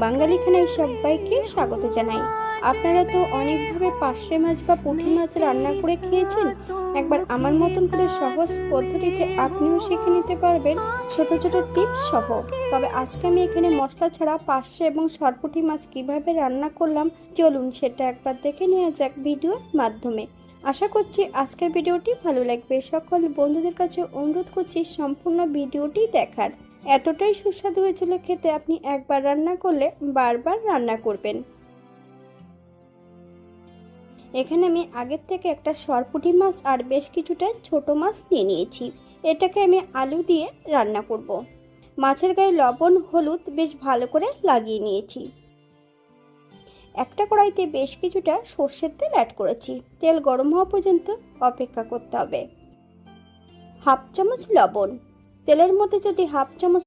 বাঙালি খানায় সবাইকে স্বাগত জানাই। আপনারা তো অনেকভাবে পার্শে মাছ বা পুঁটি মাছ রান্না করে খেয়েছেন। একবার আমার মতন করে সহজ পদ্ধতিতে আপনিও শিখে নিতে পারবেন ছোট ছোট টিপস সহ। তবে আজকে আমি এখানে মশলা ছাড়া পার্শে এবং সরপুঁটি মাছ কিভাবে রান্না করলাম, চলুন সেটা একবার দেখে নেওয়া যাক ভিডিওর মাধ্যমে। আশা করছি আজকের ভিডিওটি ভালো লাগবে। সকল বন্ধুদের কাছে অনুরোধ করছি সম্পূর্ণ ভিডিওটি দেখার। এতটাই সুস্বাদু হয়েছিল খেতে, আপনি একবার রান্না করলে বারবার রান্না করবেন। এখানে আমি আগের থেকে একটা সরপুঁটি মাছ আর বেশ কিছুটা ছোট মাছ নিয়ে নিয়েছি। এটাকে আমি আলু দিয়ে রান্না করব। মাছের গায়ে লবণ হলুদ বেশ ভালো করে লাগিয়ে নিয়েছি। একটা কড়াইতে বেশ কিছুটা সর্ষের তেল অ্যাড করেছি। তেল গরম হওয়া পর্যন্ত অপেক্ষা করতে হবে। হাফ চামচ লবণ, তেলের মধ্যে যদি হাফ চামচ